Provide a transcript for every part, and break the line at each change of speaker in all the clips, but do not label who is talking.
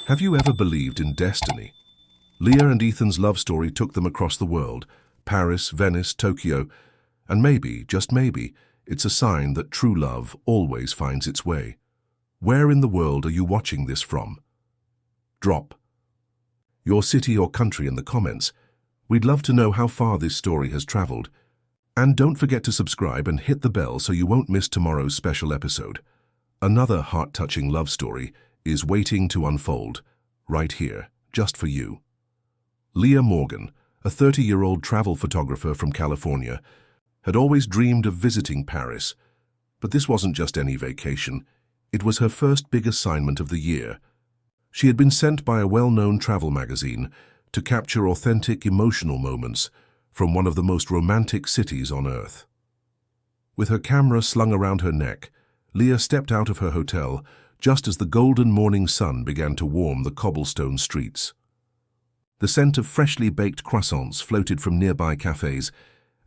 Have you ever believed in destiny? Leah and Ethan's love story took them across the world, Paris, Venice, Tokyo, and maybe, just maybe, it's a sign that true love always finds its way. Where in the world are you watching this from? Drop your city or country in the comments. We'd love to know how far this story has traveled. And don't forget to subscribe and hit the bell so you won't miss tomorrow's special episode. Another heart-touching love story is waiting to unfold, right here, just for you. Leah Morgan, a 30-year-old travel photographer from California, had always dreamed of visiting Paris. But this wasn't just any vacation. It was her first big assignment of the year. She had been sent by a well-known travel magazine to capture authentic, emotional moments from one of the most romantic cities on Earth. With her camera slung around her neck, Leah stepped out of her hotel just as the golden morning sun began to warm the cobblestone streets. The scent of freshly baked croissants floated from nearby cafes,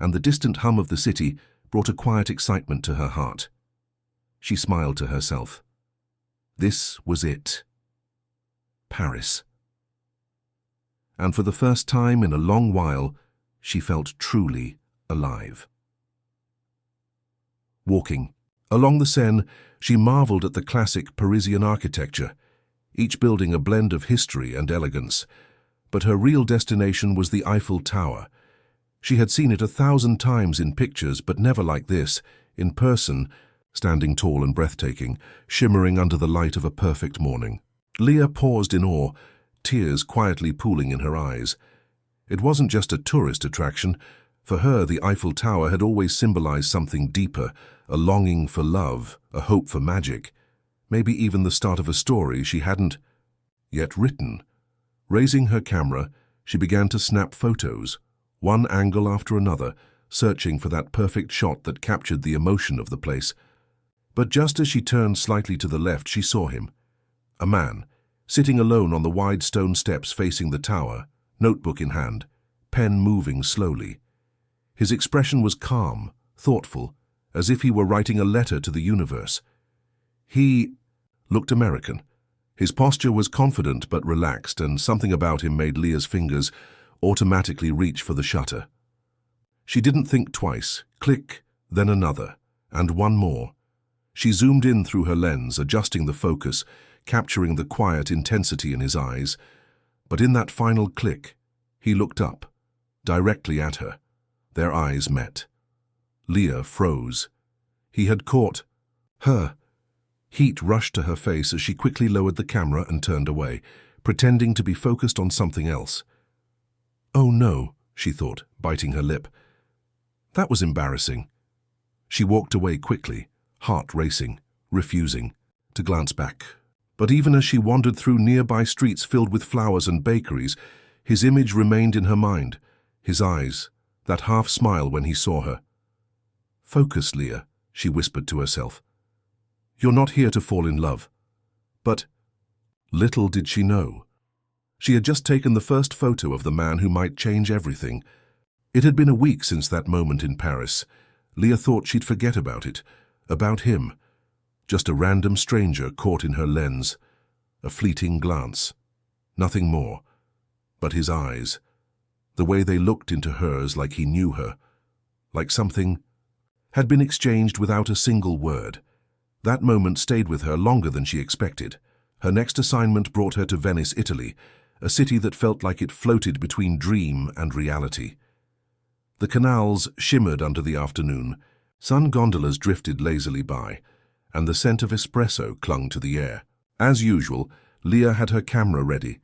and the distant hum of the city brought a quiet excitement to her heart. She smiled to herself. This was it. Paris. And for the first time in a long while, she felt truly alive. Walking along the Seine, she marveled at the classic Parisian architecture, each building a blend of history and elegance. But her real destination was the Eiffel Tower. She had seen it 1,000 times in pictures, but never like this, in person, standing tall and breathtaking, shimmering under the light of a perfect morning. Leah paused in awe, tears quietly pooling in her eyes. It wasn't just a tourist attraction. For her, the Eiffel Tower had always symbolized something deeper, a longing for love, a hope for magic, maybe even the start of a story she hadn't yet written. Raising her camera, she began to snap photos, one angle after another, searching for that perfect shot that captured the emotion of the place. But just as she turned slightly to the left, she saw him. A man, sitting alone on the wide stone steps facing the tower, notebook in hand, pen moving slowly. His expression was calm, thoughtful, as if he were writing a letter to the universe. He looked American. His posture was confident but relaxed, and something about him made Leah's fingers automatically reach for the shutter. She didn't think twice. Click, then another, and one more. She zoomed in through her lens, adjusting the focus, capturing the quiet intensity in his eyes. But in that final click, he looked up, directly at her. Their eyes met. Leah froze. He had caught her. Heat rushed to her face as she quickly lowered the camera and turned away, pretending to be focused on something else. Oh no, she thought, biting her lip. That was embarrassing. She walked away quickly, heart racing, refusing to glance back. But even as she wandered through nearby streets filled with flowers and bakeries, his image remained in her mind, his eyes, that half smile when he saw her. Focus, Leah, she whispered to herself. You're not here to fall in love. But little did she know. She had just taken the first photo of the man who might change everything. It had been a week since that moment in Paris. Leah thought she'd forget about it, about him. Just a random stranger caught in her lens. A fleeting glance. Nothing more. But his eyes. The way they looked into hers like he knew her. Like something had been exchanged without a single word. That moment stayed with her longer than she expected. Her next assignment brought her to Venice, Italy, a city that felt like it floated between dream and reality. The canals shimmered under the afternoon, sun gondolas drifted lazily by, and the scent of espresso clung to the air. As usual, Leah had her camera ready,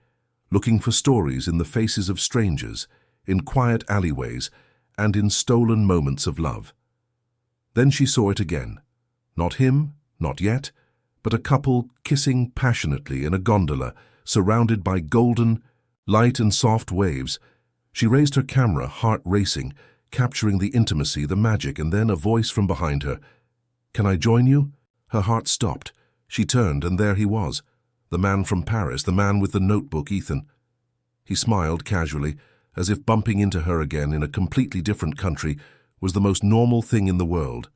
looking for stories in the faces of strangers, in quiet alleyways, and in stolen moments of love. Then she saw it again. Not him, not yet, but a couple kissing passionately in a gondola, surrounded by golden, light and soft waves. She raised her camera, heart racing, capturing the intimacy, the magic, and then a voice from behind her. Can I join you? Her heart stopped. She turned, and there he was, the man from Paris, the man with the notebook, Ethan. He smiled casually, as if bumping into her again in a completely different country was the most normal thing in the world.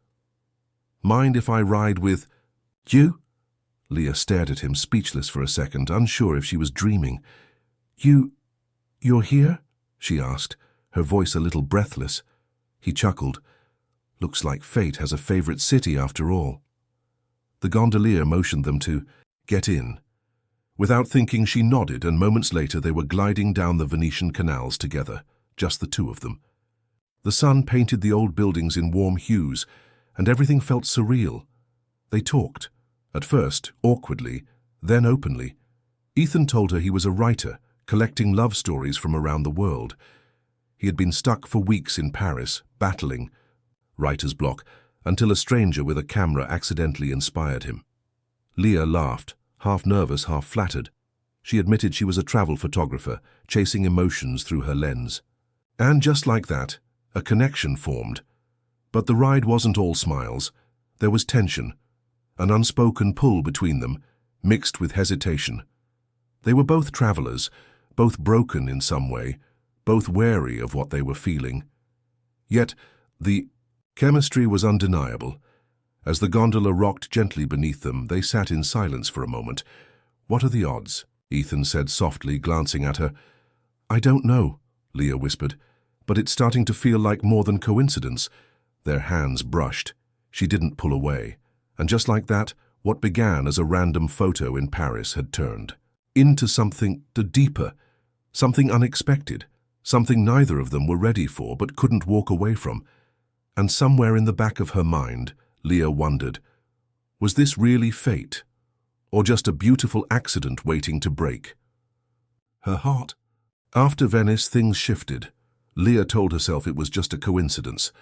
Mind if I ride with you? Leah stared at him, speechless for a second, unsure if she was dreaming. You're here?" she asked, her voice a little breathless. He chuckled. "Looks like fate has a favorite city after all." The gondolier motioned them to get in. Without thinking, she nodded, and moments later they were gliding down the Venetian canals together, just the two of them. The sun painted the old buildings in warm hues, and everything felt surreal. They talked, at first awkwardly, then openly. Ethan told her he was a writer, collecting love stories from around the world. He had been stuck for weeks in Paris, battling writer's block, until a stranger with a camera accidentally inspired him. Leah laughed, half nervous, half flattered. She admitted she was a travel photographer, chasing emotions through her lens. And just like that, a connection formed. But the ride wasn't all smiles. There was tension, an unspoken pull between them, mixed with hesitation. They were both travelers, both broken in some way, both wary of what they were feeling. Yet the chemistry was undeniable. As the gondola rocked gently beneath them, they sat in silence for a moment. "What are the odds?" Ethan said softly, glancing at her. "I don't know," Leah whispered, "but it's starting to feel like more than coincidence." Their hands brushed. She didn't pull away. And just like that, what began as a random photo in Paris had turned into something deeper, something unexpected, something neither of them were ready for but couldn't walk away from. And somewhere in the back of her mind, Leah wondered, was this really fate, or just a beautiful accident waiting to break? Her heart. After Venice, things shifted. Leah told herself it was just a coincidence.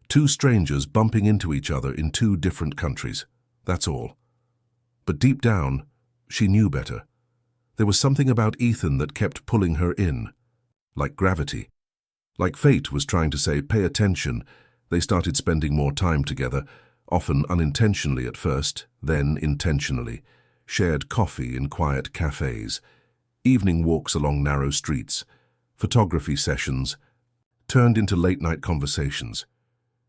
Two strangers bumping into each other in two different countries. That's all. But deep down, she knew better. There was something about Ethan that kept pulling her in, like gravity. Like fate was trying to say, pay attention. They started spending more time together, often unintentionally at first, then intentionally. Shared coffee in quiet cafes, evening walks along narrow streets, photography sessions, turned into late-night conversations.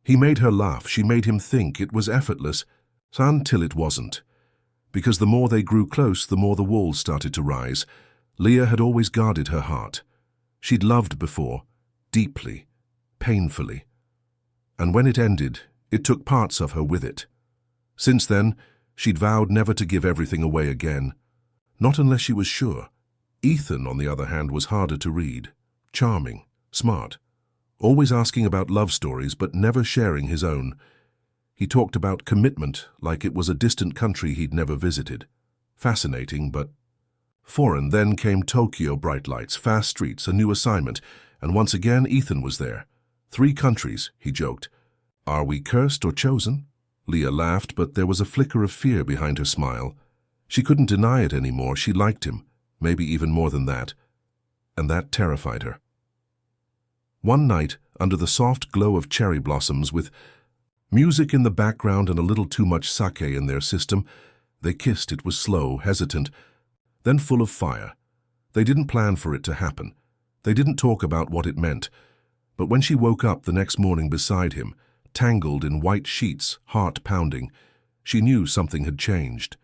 He made her laugh, she made him think. It was effortless, until it wasn't. Because the more they grew close, the more the walls started to rise. Leah had always guarded her heart. She'd loved before, deeply, painfully. And when it ended, it took parts of her with it. Since then, she'd vowed never to give everything away again. Not unless she was sure. Ethan, on the other hand, was harder to read. Charming, smart. Always asking about love stories, but never sharing his own. He talked about commitment like it was a distant country he'd never visited. Fascinating, but foreign. Then came Tokyo, bright lights, fast streets, a new assignment, and once again Ethan was there. 3 countries, he joked. Are we cursed or chosen? Leah laughed, but there was a flicker of fear behind her smile. She couldn't deny it anymore. She liked him, maybe even more than that. And that terrified her. One night, under the soft glow of cherry blossoms, with music in the background and a little too much sake in their system, they kissed. It was slow, hesitant, then full of fire. They didn't plan for it to happen. They didn't talk about what it meant. But when she woke up the next morning beside him, tangled in white sheets, heart pounding, she knew something had changed.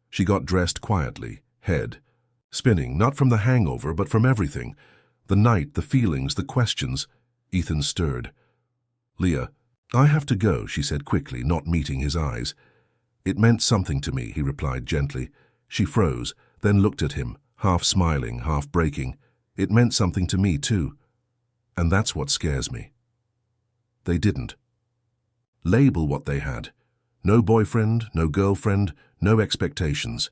She got dressed quietly, head spinning, not from the hangover, but from everything. The night, the feelings, the questions. Ethan stirred. Leah, I have to go, she said quickly, not meeting his eyes. It meant something to me, he replied gently. She froze, then looked at him, half smiling, half breaking. It meant something to me too. And that's what scares me. They didn't label what they had. No boyfriend, no girlfriend, no expectations.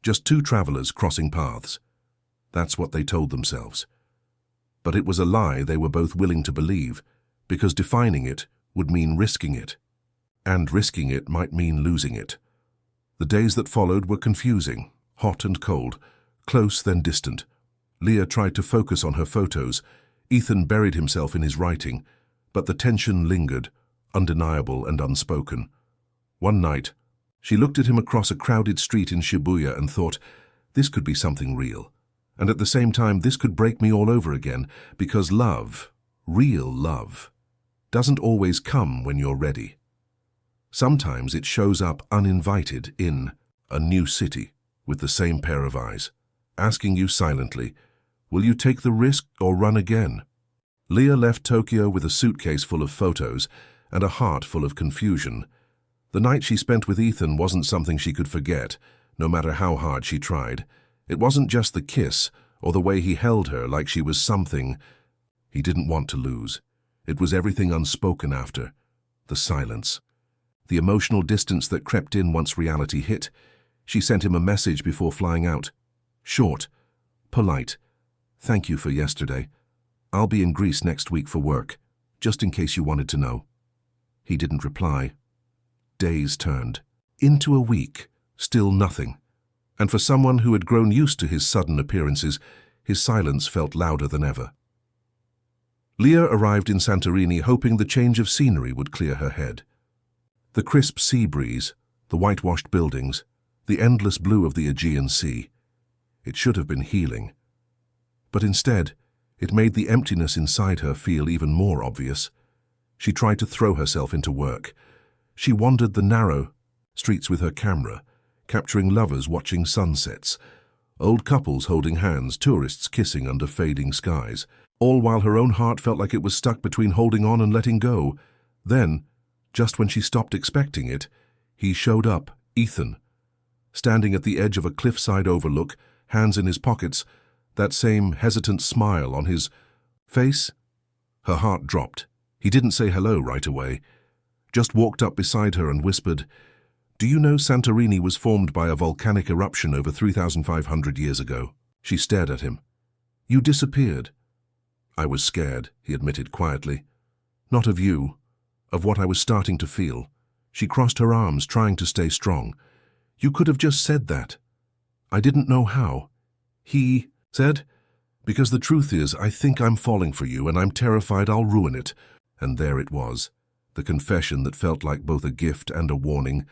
Just 2 travelers crossing paths. That's what they told themselves. But it was a lie they were both willing to believe, because defining it would mean risking it. And risking it might mean losing it. The days that followed were confusing, hot and cold, close then distant. Leah tried to focus on her photos. Ethan buried himself in his writing, but the tension lingered, undeniable and unspoken. One night, she looked at him across a crowded street in Shibuya and thought, this could be something real. And at the same time, this could break me all over again, because love, real love, doesn't always come when you're ready. Sometimes it shows up uninvited in A new city, with the same pair of eyes, asking you silently, will you take the risk or run again? Leah left Tokyo with a suitcase full of photos and a heart full of confusion. The night she spent with Ethan wasn't something she could forget, no matter how hard she tried. It wasn't just the kiss or the way he held her like she was something he didn't want to lose. It was everything unspoken after. The silence. The emotional distance that crept in once reality hit. She sent him a message before flying out. Short, polite. Thank you for yesterday. I'll be in Greece next week for work, just in case you wanted to know. He didn't reply. Days turned into a week, still nothing. And for someone who had grown used to his sudden appearances, his silence felt louder than ever. Leah arrived in Santorini hoping the change of scenery would clear her head. The crisp sea breeze, the whitewashed buildings, the endless blue of the Aegean Sea. It should have been healing. But instead, it made the emptiness inside her feel even more obvious. She tried to throw herself into work. She wandered the narrow streets with her camera, capturing lovers watching sunsets, old couples holding hands, tourists kissing under fading skies, all while her own heart felt like it was stuck between holding on and letting go. Then, just when she stopped expecting it, he showed up, Ethan, standing at the edge of a cliffside overlook, hands in his pockets, that same hesitant smile on his face. Her heart dropped. He didn't say hello right away, just walked up beside her and whispered, "Do you know Santorini was formed by a volcanic eruption over 3,500 years ago?" She stared at him. "You disappeared." "I was scared," he admitted quietly. "Not of you, of what I was starting to feel." She crossed her arms, trying to stay strong. "You could have just said that." "I didn't know how." He said, "Because the truth is, I think I'm falling for you and I'm terrified I'll ruin it." And there it was, the confession that felt like both a gift and a warning.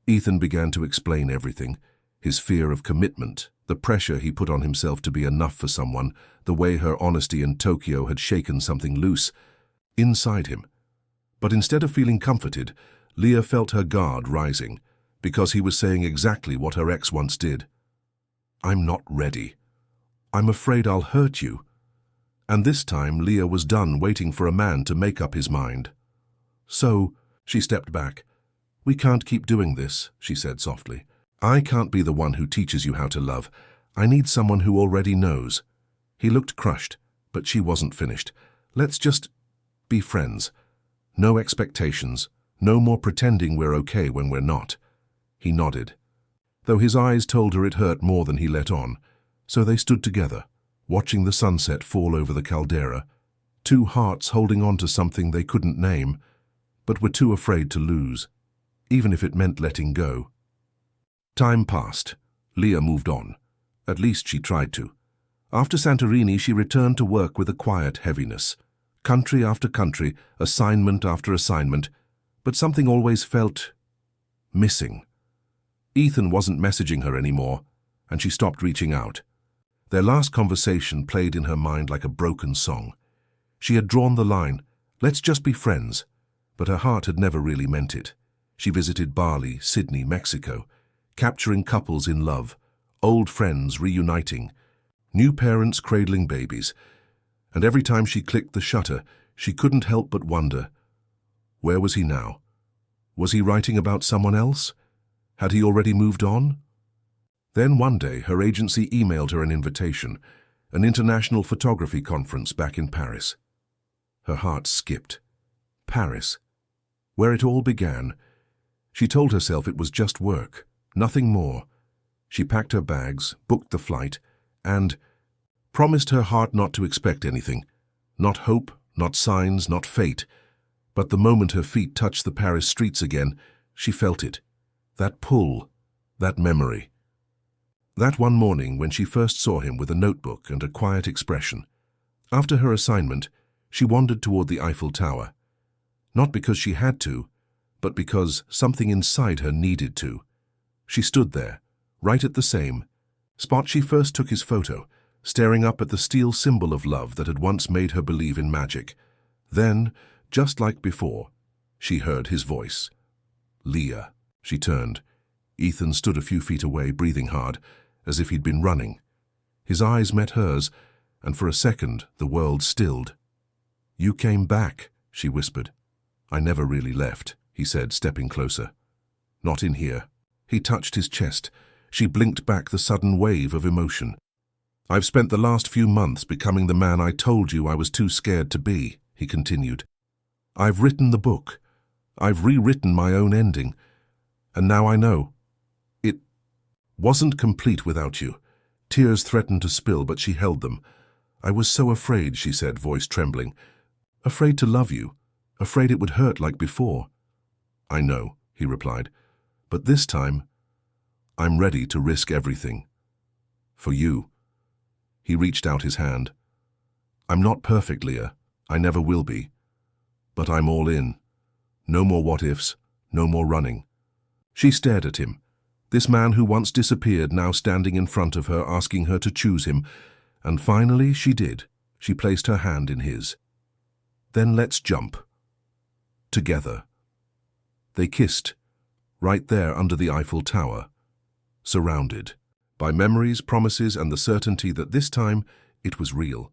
Ethan began to explain everything. His fear of commitment, the pressure he put on himself to be enough for someone, the way her honesty in Tokyo had shaken something loose inside him. But instead of feeling comforted, Leah felt her guard rising, because he was saying exactly what her ex once did. "I'm not ready. I'm afraid I'll hurt you." And this time Leah was done waiting for a man to make up his mind. "So," she stepped back. "We can't keep doing this," she said softly. "I can't be the one who teaches you how to love. I need someone who already knows." He looked crushed, but she wasn't finished. "Let's just be friends. No expectations. No more pretending we're okay when we're not." He nodded, though his eyes told her it hurt more than he let on. So they stood together, watching the sunset fall over the caldera, two hearts holding on to something they couldn't name, but were too afraid to lose, even if it meant letting go. Time passed. Leah moved on. At least she tried to. After Santorini, she returned to work with a quiet heaviness. Country after country, assignment after assignment, but something always felt missing. Ethan wasn't messaging her anymore, and she stopped reaching out. Their last conversation played in her mind like a broken song. She had drawn the line, let's just be friends, but her heart had never really meant it. She visited Bali, Sydney, Mexico, capturing couples in love, old friends reuniting, new parents cradling babies, and every time she clicked the shutter, she couldn't help but wonder, where was he now? Was he writing about someone else? Had he already moved on? Then one day, her agency emailed her an invitation, an international photography conference back in Paris. Her heart skipped. Paris, where it all began. She told herself it was just work, nothing more. She packed her bags, booked the flight, and promised her heart not to expect anything. Not hope, not signs, not fate. But the moment her feet touched the Paris streets again, she felt it. That pull, that memory. That one morning when she first saw him with a notebook and a quiet expression. After her assignment, she wandered toward the Eiffel Tower. Not because she had to, but because something inside her needed to. She stood there, right at the same spot she first took his photo, staring up at the steel symbol of love that had once made her believe in magic. Then, just like before, she heard his voice. "Leah." She turned. Ethan stood a few feet away, breathing hard, as if he'd been running. His eyes met hers, and for a second the world stilled. "You came back," she whispered. "I never really left," he said, stepping closer. "Not in here." He touched his chest. She blinked back the sudden wave of emotion. "I've spent the last few months becoming the man I told you I was too scared to be," he continued. "I've written the book. I've rewritten my own ending. And now I know. It wasn't complete without you." Tears threatened to spill, but she held them. "I was so afraid," she said, voice trembling. "Afraid to love you. Afraid it would hurt like before." "I know," he replied. "But this time, I'm ready to risk everything. For you." He reached out his hand. "I'm not perfect, Leah. I never will be. But I'm all in. No more what-ifs, no more running." She stared at him. This man who once disappeared, now standing in front of her, asking her to choose him. And finally she did. She placed her hand in his. "Then let's jump. Together." They kissed, right there under the Eiffel Tower, surrounded by memories, promises, and the certainty that this time it was real.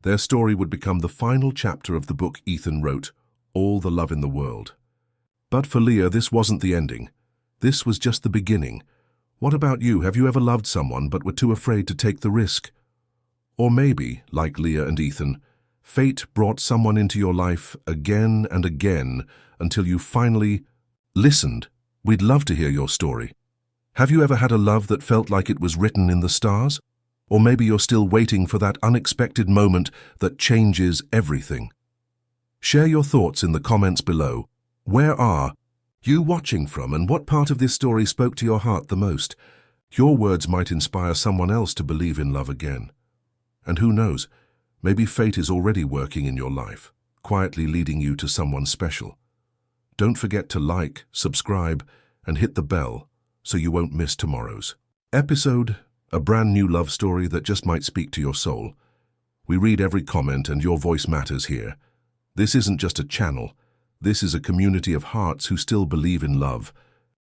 Their story would become the final chapter of the book Ethan wrote, All the Love in the World. But for Leah, this wasn't the ending. This was just the beginning. What about you? Have you ever loved someone but were too afraid to take the risk? Or maybe, like Leah and Ethan, fate brought someone into your life again and again until you finally listened. We'd love to hear your story. Have you ever had a love that felt like it was written in the stars? Or maybe you're still waiting for that unexpected moment that changes everything. Share your thoughts in the comments below. Where are you watching from, and what part of this story spoke to your heart the most? Your words might inspire someone else to believe in love again. And who knows, maybe fate is already working in your life, quietly leading you to someone special. Don't forget to like, subscribe, and hit the bell so you won't miss tomorrow's episode, a brand new love story that just might speak to your soul. We read every comment and your voice matters here. This isn't just a channel. This is a community of hearts who still believe in love.